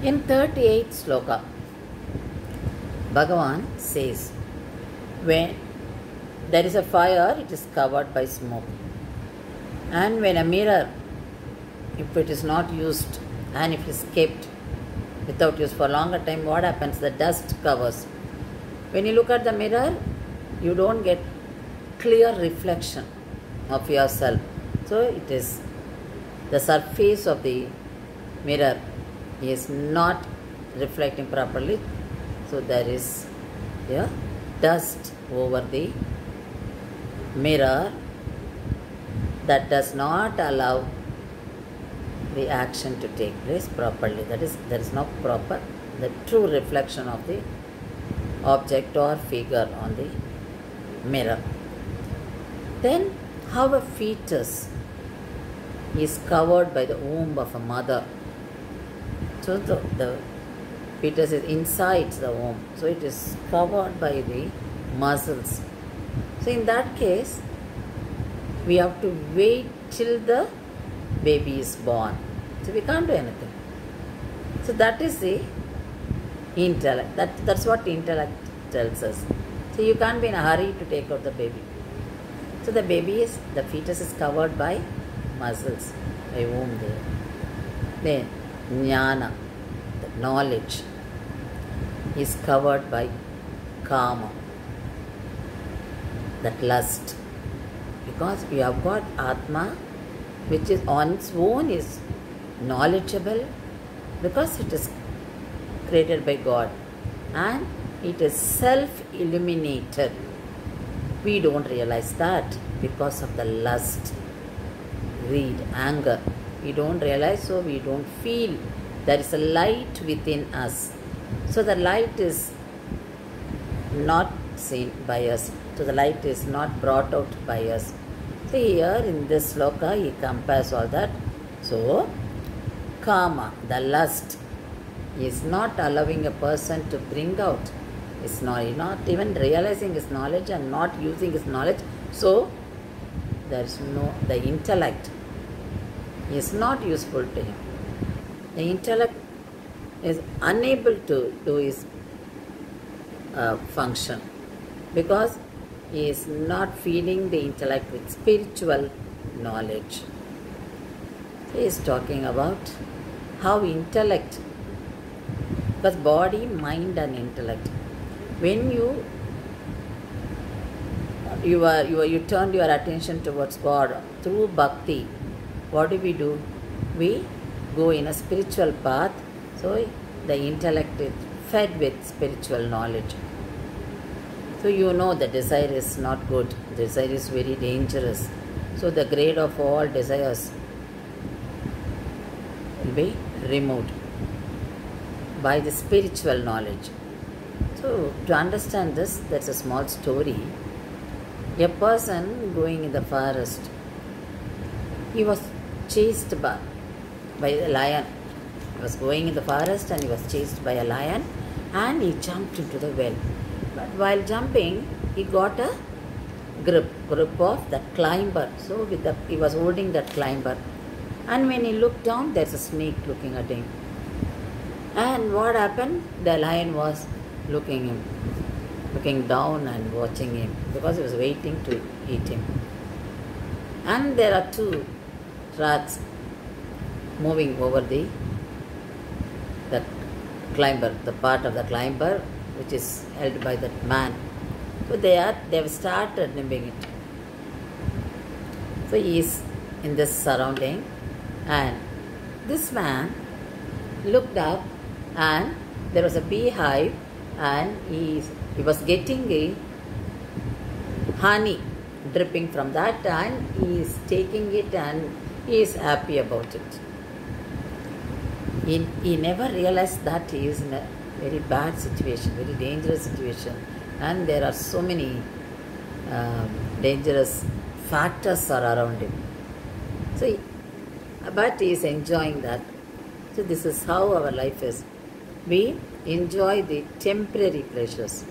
In 38th sloka, Bhagavan says, when there is a fire, it is covered by smoke. And when a mirror, if it is not used and if it is kept without use for a longer time, what happens? The dust covers. When you look at the mirror, you don't get clear reflection of yourself. So it is the surface of the mirror is not reflecting properly. So there is dust over the mirror that does not allow the action to take place properly. That is, there is no proper, the true reflection of the object or figure on the mirror. Then how a fetus is covered by the womb of a mother. So the fetus is inside the womb. So it is covered by the muscles. So in that case, we have to wait till the baby is born. So we can't do anything. So that is the intellect. That's what intellect tells us. So you can't be in a hurry to take out the baby. So the fetus is covered by muscles, by womb there. Then jnana, the knowledge, is covered by kama, that lust. Because you have got Atma, which is on its own is knowledgeable because it is created by God and it is self-illuminated. We don't realize that because of the lust, greed, anger. We don't realize, so we don't feel there is a light within us. So the light is not seen by us. So the light is not brought out by us. So here in this sloka he compares all that. So kama, the lust, is not allowing a person to bring out his knowledge, not even realizing his knowledge and not using his knowledge. So there is the intellect is not useful to him. The intellect is unable to do his function because he is not feeding the intellect with spiritual knowledge. He is talking about how intellect, because body, mind and intellect, when you turned your attention towards God through bhakti, what do? We go in a spiritual path, so the intellect is fed with spiritual knowledge. So you know the desire is not good, desire is very dangerous. So the grade of all desires will be removed by the spiritual knowledge. So to understand this, there's a small story. A person going in the forest, he was chased by a lion. He was going in the forest and he was chased by a lion and he jumped into the well. But while jumping, he got a grip of the climber. So he was holding that climber. And when he looked down, there's a snake looking at him. And what happened? The lion was looking down and watching him because he was waiting to eat him. And there are two rats moving over the climber, the part of the climber which is held by that man. So they have started nibbling it. So he is in this surrounding and this man looked up and there was a beehive and he was getting a honey dripping from that and he is taking it and he is happy about it. He never realized that he is in a very bad situation, very dangerous situation, and there are so many dangerous factors are around him. So, but he is enjoying that. So this is how our life is. We enjoy the temporary pleasures.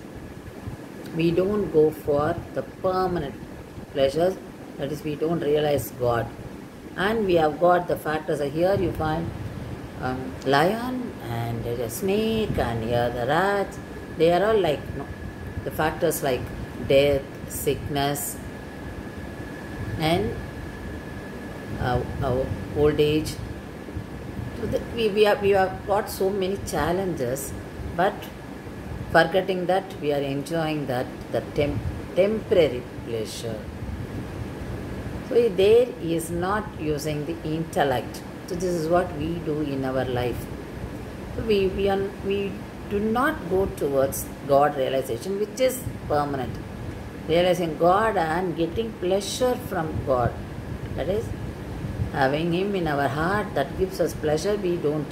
We don't go for the permanent pleasures. That is, we don't realize God. And we have got the factors. Here you find lion and there's a snake and here the rats. They are all like the factors like death, sickness, and old age. So we have got so many challenges, but forgetting that we are enjoying the temporary pleasure. So there is not using the intellect. So this is what we do in our life. So we do not go towards God realization, which is permanent. Realizing God and getting pleasure from God. That is, having Him in our heart, that gives us pleasure. We don't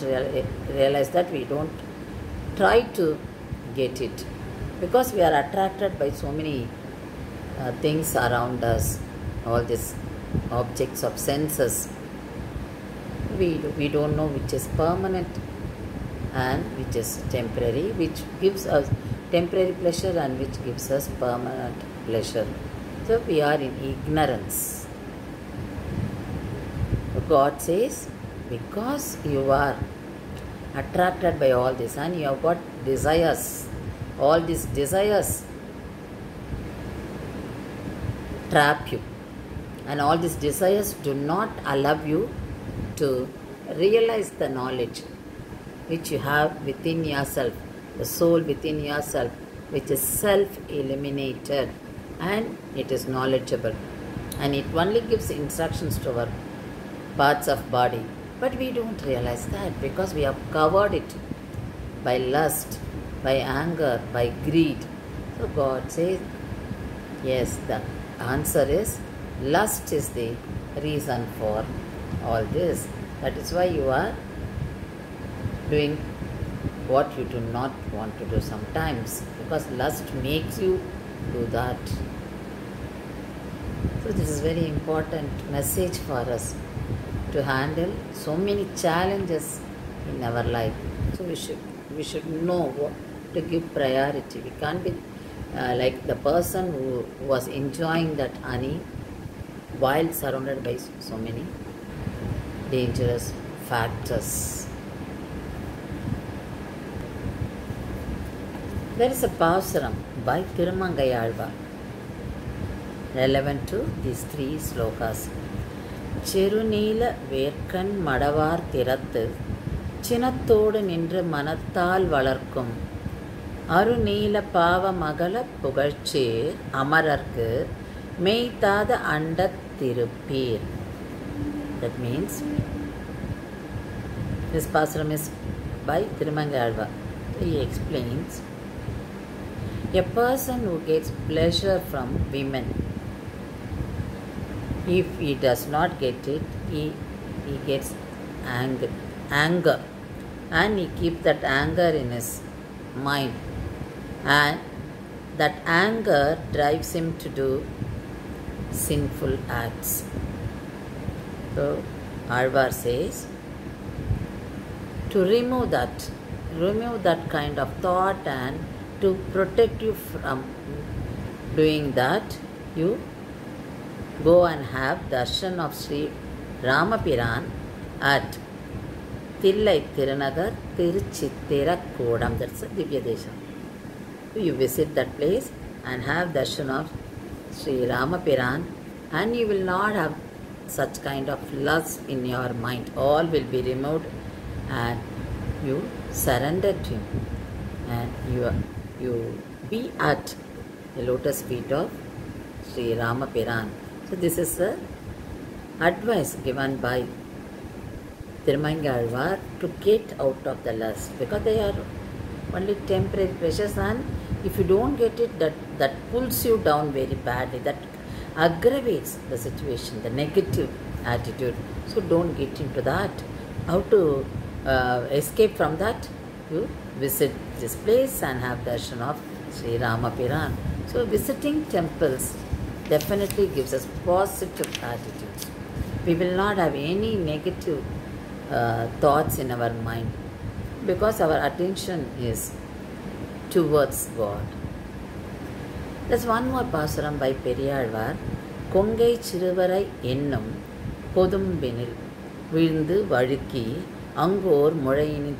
realize that, we don't try to get it. Because we are attracted by so many things around us, all these objects of senses. We don't know which is permanent and which is temporary, which gives us temporary pleasure and which gives us permanent pleasure. So we are in ignorance. God says, because you are attracted by all this and you have got desires, all these desires trap you, and all these desires do not allow you to realize the knowledge which you have within yourself, the soul within yourself, which is self-eliminated and it is knowledgeable, and it only gives instructions to our parts of body. But we don't realize that because we have covered it by lust, by anger, by greed. So God says, yes, the answer is lust is the reason for all this. That is why you are doing what you do not want to do sometimes, because lust makes you do that. So this is very important message for us to handle so many challenges in our life. So we should know what to give priority. We can't be like the person who was enjoying that honey while surrounded by so many dangerous factors. There is a Pasuram by Tirumangayalvar relevant to these three slokas. Cherunila Verkan Madavar Tirathu Chinathodu Nindru Manathal Valarkum Arunila Pava Magala Pugalchir Amararku Meithada Andat Tirupir. That means this Pasuram is by Tirumangayalvar. He explains, a person who gets pleasure from women, if he does not get it, he gets anger, and he keeps that anger in his mind, and that anger drives him to do sinful acts. So Alvar says, to remove that kind of thought and to protect you from doing that, you go and have darshan of Sri Ramapiran at Thillai Tiranagar Tiruchittira Kodam. That's a Divya Desha. So you visit that place and have darshan of Sri Ramapiran, and you will not have such kind of lust in your mind. All will be removed and you surrender to him, and you be at the lotus feet of Sri Ramapiran. So this is the advice given by Tirumangayalvar to get out of the lust, because they are only temporary pleasures, and if you don't get it, that pulls you down very badly, that aggravates the situation, the negative attitude. So don't get into that. How to escape from that? You visit this place and have darshan of Sri Ramapiran. So visiting temples definitely gives us positive attitudes. We will not have any negative thoughts in our mind, because our attention is towards God. There's one more Pasuram by Periyalvar. Kongai Chiruvarai Ennum Podumbinil Vilndu Vazhukki அங்கோர் முழையினில்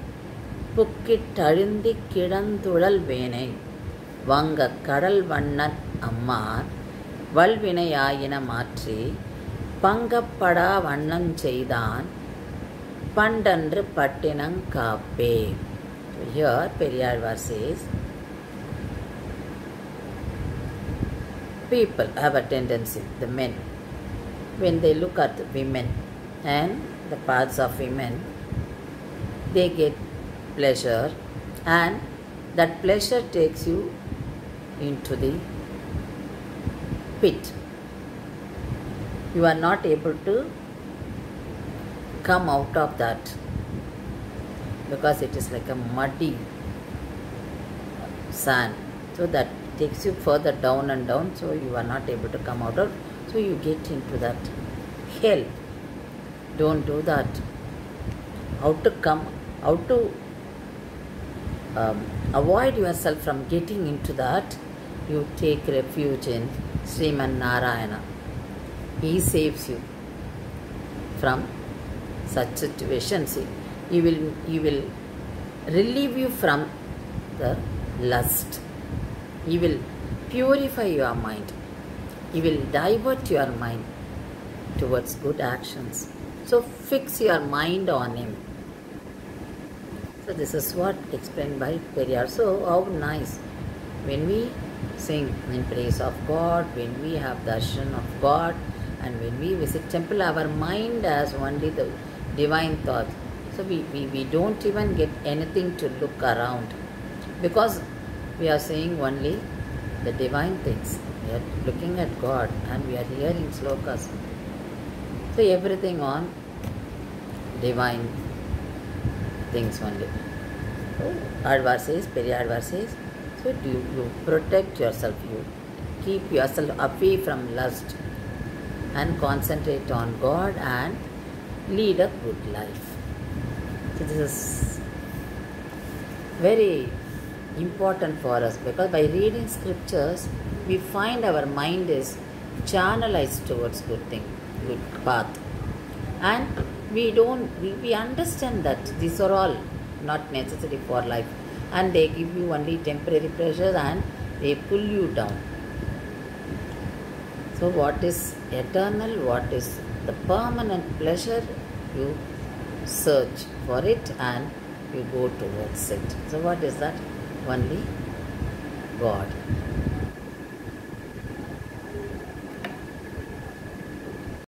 புக்கிட்டழுந்திக் கிடந்துழல் வேனை வங்கக் கடல் வண்ணன் அம்மான் வல்வினையாயின மாற்றி பங்கப்படா வண்ணஞ் செய்தான் பண்டன்று பட்டினங் காப்பே. Here Periyalvar says, people have a tendency, the men, when they look at women and the parts of women, they get pleasure, and that pleasure takes you into the pit. You are not able to come out of that because it is like a muddy sand, so that takes you further down and down, so you are not able to come out of, so you get into that hell. Don't do that. How to avoid yourself from getting into that? You take refuge in Sriman Narayana. He saves you from such situations. He will relieve you from the lust. He will purify your mind. He will divert your mind towards good actions. So fix your mind on Him. So this is what explained by Periyar. So how nice when we sing in praise of God, when we have darshan of God, and when we visit temple, our mind has only the divine thought. So we don't even get anything to look around, because we are seeing only the divine things. We are looking at God and we are hearing slokas. So everything on divine things only. So Alvar says, Periyalvar says, so you protect yourself, you keep yourself away from lust and concentrate on God and lead a good life. So this is very important for us, because by reading scriptures we find our mind is channelized towards good thing, good path, and we understand that these are all not necessary for life, and they give you only temporary pleasure and they pull you down. So what is eternal, what is the permanent pleasure, you search for it and you go towards it. So what is that? Only God.